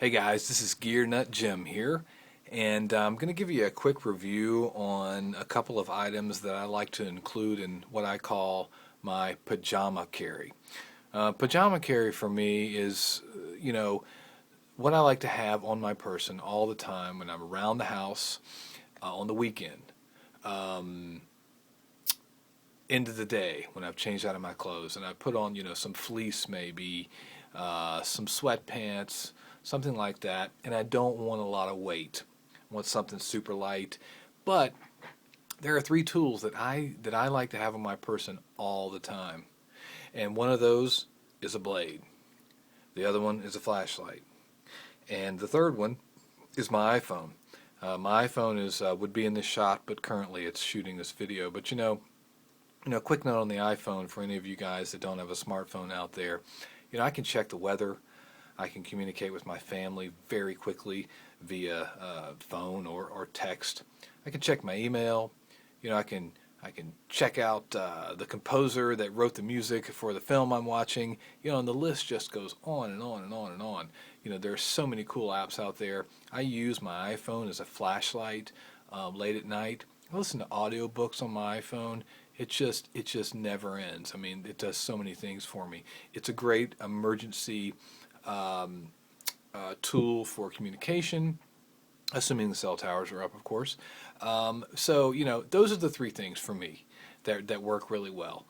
Hey guys, this is Gear Nut Jim here, and I'm going to give you a quick review on a couple of items that I like to include in what I call my pajama carry. Pajama carry for me is, what I like to have on my person all the time when I'm around the house, on the weekend, um, end of the day when I've changed out of my clothes and I put on, some fleece maybe, some sweatpants, something like that, and I don't want a lot of weight. I want something super light. But there are three tools that I like to have on my person all the time. And one of those is a blade. The other one is a flashlight. And the third one is my iPhone. My iPhone is would be in this shot, but currently it's shooting this video. But quick note on the iPhone for any of you guys that don't have a smartphone out there. I can check the weather. I can communicate with my family very quickly via phone or text. I can check my email. I can check out the composer that wrote the music for the film I'm watching. And the list just goes on and on and on and on. There are so many cool apps out there. I use my iPhone as a flashlight late at night. I listen to audiobooks on my iPhone. It just never ends. I mean, it does so many things for me. It's a great emergency tool for communication, assuming the cell towers are up, of course. So those are the three things for me that work really well.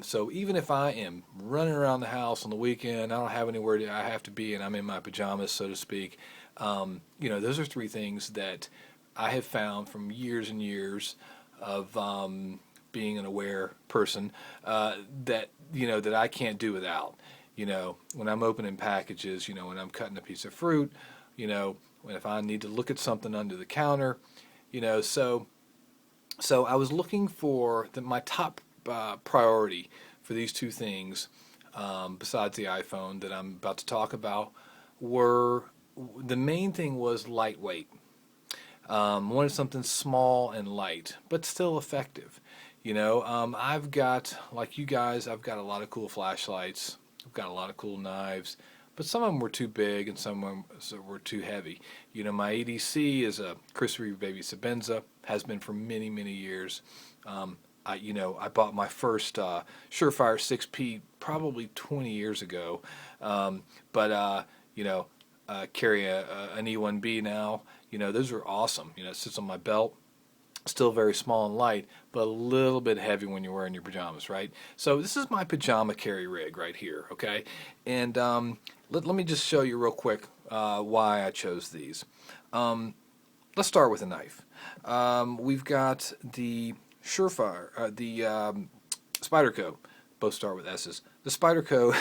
So even if I am running around the house on the weekend, I don't have anywhere I have to be, and I'm in my pajamas, so to speak. Those are three things that I have found from years and years of being an aware person that I can't do without. When I'm opening packages, when I'm cutting a piece of fruit, when if I need to look at something under the counter, so I was looking for my top priority for these two things, besides the iPhone that I'm about to talk about, the main thing was lightweight. Wanted something small and light, but still effective. I've got, like you guys, I've got a lot of cool flashlights. I've got a lot of cool knives, but some of them were too big and some of them were too heavy. My ADC is a Chris Reeve Baby Sabenza, has been for many, many years. I bought my first Surefire 6P probably 20 years ago, but carry an E1B now. Those are awesome. It sits on my belt. Still very small and light, but a little bit heavy when you're wearing your pajamas, right? So this is my pajama carry rig right here, okay? And let me just show you real quick why I chose these. Let's start with a knife. We've got the Surefire, the Spyderco, both start with S's. The Spyderco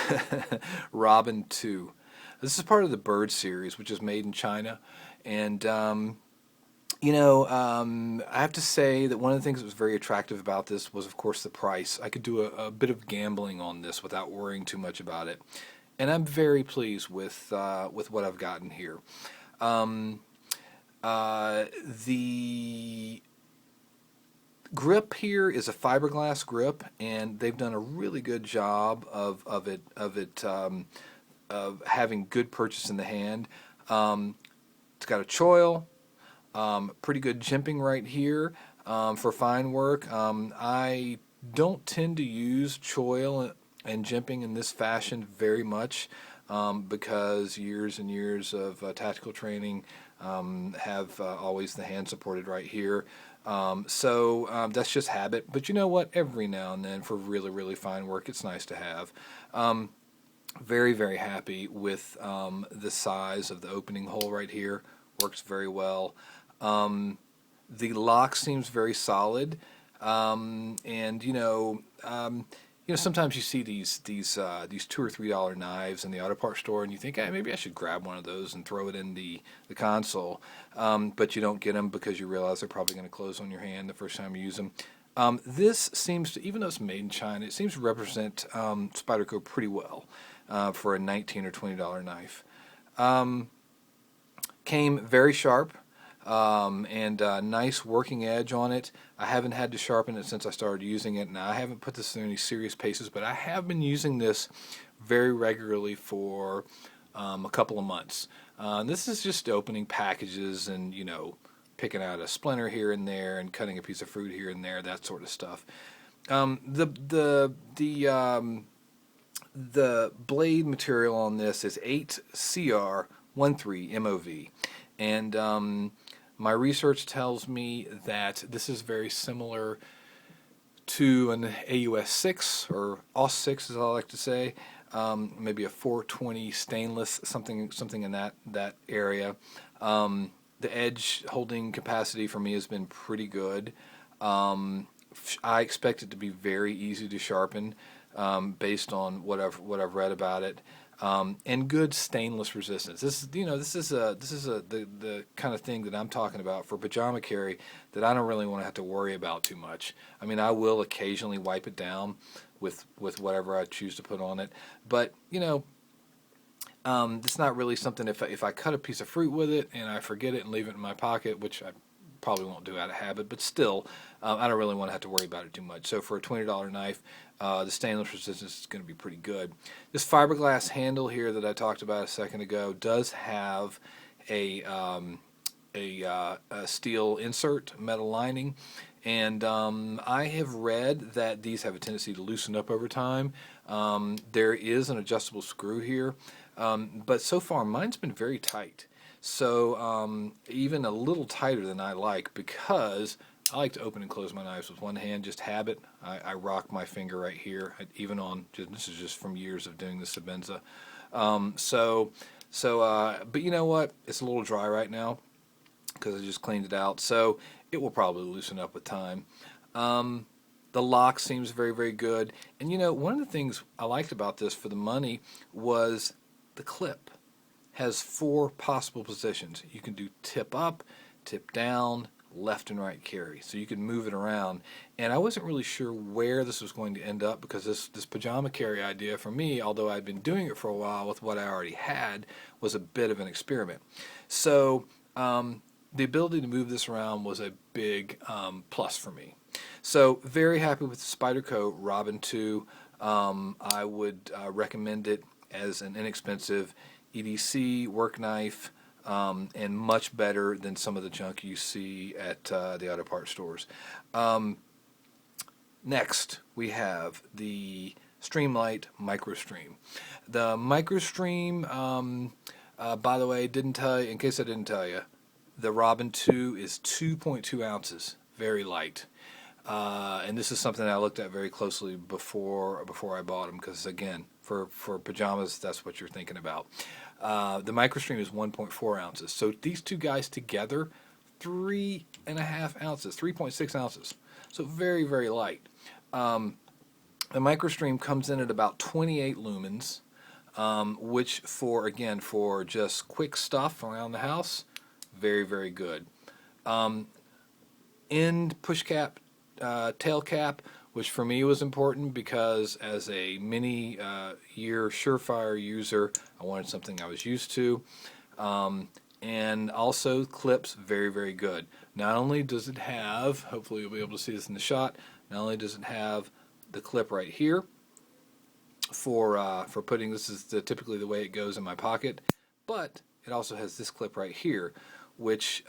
Robin 2. This is part of the Bird series, which is made in China, and I have to say that one of the things that was very attractive about this was, of course, the price. I could do a bit of gambling on this without worrying too much about it, and I'm very pleased with what I've gotten here. The grip here is a fiberglass grip, and they've done a really good job of having good purchase in the hand. It's got a choil. Pretty good jimping right here for fine work. I don't tend to use choil and jimping in this fashion very much because years and years of tactical training have always the hand supported right here. So that's just habit. But you know what? Every now and then for really, really fine work, it's nice to have. Very, very happy with the size of the opening hole right here. Works very well. The lock seems very solid, and sometimes you see these $2 or $3 knives in the auto parts store, and you think, hey, maybe I should grab one of those and throw it in the console, but you don't get them because you realize they're probably going to close on your hand the first time you use them. This seems to, even though it's made in China, it seems to represent Spyderco pretty well for a $19 or $20 knife. Came very sharp. And a nice working edge on it. I haven't had to sharpen it since I started using it. Now, I haven't put this through any serious paces, but I have been using this very regularly for a couple of months. This is just opening packages and, you know, picking out a splinter here and there and cutting a piece of fruit here and there, that sort of stuff. The blade material on this is 8CR13 MOV, and my research tells me that this is very similar to an AUS 6 or AUS 6, as I like to say, maybe a 420 stainless, something in that area. The edge holding capacity for me has been pretty good. I expect it to be very easy to sharpen, based on what I've read about it, and good stainless resistance. This is the kind of thing that I'm talking about for pajama carry that I don't really want to have to worry about too much. I mean, I will occasionally wipe it down with whatever I choose to put on it, but it's not really something. If I cut a piece of fruit with it and I forget it and leave it in my pocket, which I probably won't do out of habit, but still, I don't really want to have to worry about it too much. So for a $20 knife, the stainless resistance is going to be pretty good. This fiberglass handle here that I talked about a second ago does have a steel insert, metal lining, and I have read that these have a tendency to loosen up over time. There is an adjustable screw here, but so far mine's been very tight. So even a little tighter than I like, because I like to open and close my knives with one hand, just habit. I rock my finger right here, even on, this is just from years of doing the Sebenza. But you know what? It's a little dry right now because I just cleaned it out. So it will probably loosen up with time. The lock seems very, very good. And one of the things I liked about this for the money was the clip. Has 4 possible positions. You can do tip up, tip down, left and right carry. So you can move it around. And I wasn't really sure where this was going to end up, because this pajama carry idea for me, although I'd been doing it for a while with what I already had, was a bit of an experiment. So the ability to move this around was a big plus for me. So very happy with the Spyderco Robin 2. I would recommend it as an inexpensive EDC work knife, and much better than some of the junk you see at the auto parts stores. Next, we have the Streamlight Microstream. The Microstream, by the way, didn't tell you, in case I didn't tell you, the Robin 2 is 2.2 ounces, very light. And this is something I looked at very closely before I bought them, because again, for pajamas, that's what you're thinking about. The Microstream is 1.4 ounces. So these two guys together, 3.5 ounces, 3.6 ounces. So very, very light. The Microstream comes in at about 28 lumens, which for just quick stuff around the house, very, very good. End push cap, tail cap, which for me was important because as a many year Surefire user, I wanted something I was used to. And also clips, very, very good. Not only does it have, hopefully you'll be able to see this in the shot, not only does it have the clip right here for putting, this is typically the way it goes in my pocket, but it also has this clip right here, which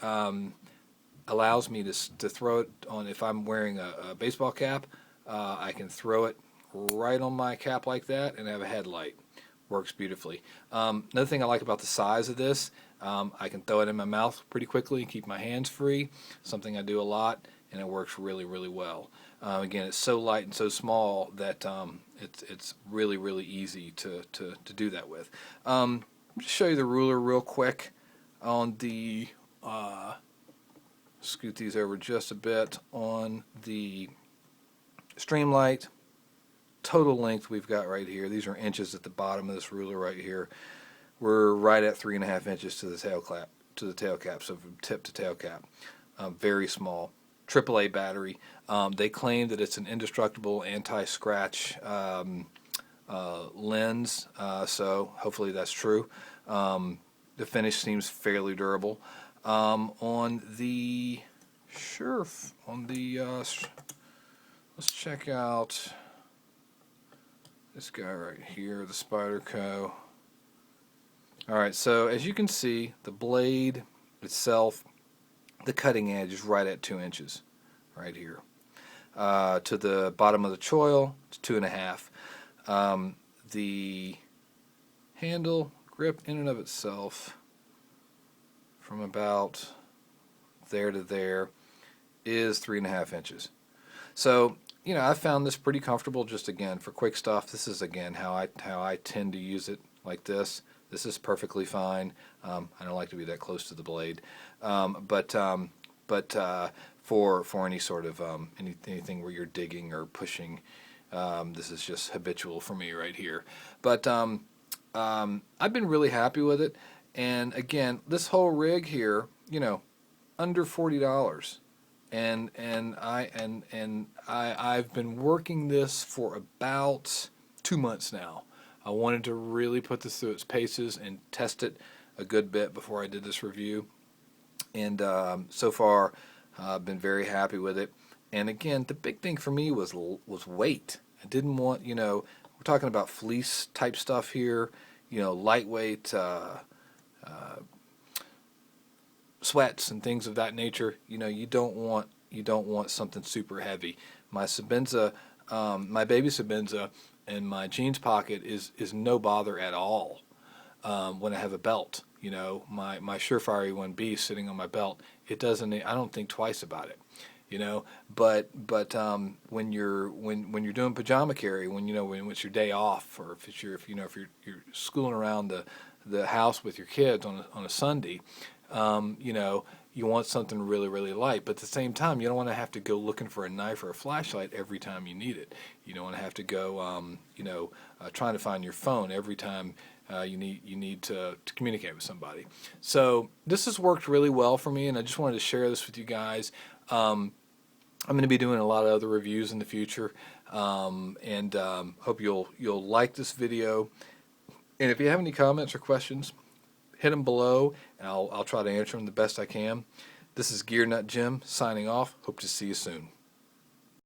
allows me to throw it on. If I'm wearing a baseball cap, I can throw it right on my cap like that and have a headlight. Works beautifully. Another thing I like about the size of this, I can throw it in my mouth pretty quickly and keep my hands free, something I do a lot, and it works really, really well. Again, it's so light and so small that it's really, really easy to do that with. I'll just show you the ruler real quick on the, scoot these over just a bit, on the Streamlight. Total length we've got right here, these are inches at the bottom of this ruler right here. We're right at 3.5 inches to the tail cap, so from tip to tail cap. Very small. AAA battery. They claim that it's an indestructible anti-scratch lens, so hopefully that's true. The finish seems fairly durable. On the let's check out this guy right here, the Spyderco. Alright, so as you can see, the blade itself, the cutting edge is right at 2 inches, right here. To the bottom of the choil, it's 2.5. The handle grip in and of itself, from about there to there, is 3.5 inches. So, you know, I found this pretty comfortable. Just again for quick stuff. This is again how I tend to use it, like this. This is perfectly fine. I don't like to be that close to the blade, but for any sort of anything where you're digging or pushing, this is just habitual for me right here. But I've been really happy with it. And again, this whole rig here, you know, under $40. And I've been working this for about 2 months now. I wanted to really put this through its paces and test it a good bit before I did this review. And so far, I've been very happy with it. And again, the big thing for me was weight. I didn't want, you know, we're talking about fleece type stuff here, you know, lightweight sweats and things of that nature. You know, you don't want something super heavy. My Sebenza, my baby Sebenza, and my jeans pocket is no bother at all. When I have a belt, you know, my Surefire E1B sitting on my belt, it doesn't. I don't think twice about it, you know. But when you're doing pajama carry, when it's your day off, or if you're schooling around the house with your kids on a Sunday, you know, you want something really, really light, but at the same time, you don't want to have to go looking for a knife or a flashlight every time you need it. You don't want to have to go, trying to find your phone every time you need to communicate with somebody. So this has worked really well for me, and I just wanted to share this with you guys. I'm going to be doing a lot of other reviews in the future, and hope you'll like this video. And if you have any comments or questions, hit them below, and I'll try to answer them the best I can. This is Gear Nut Jim signing off. Hope to see you soon.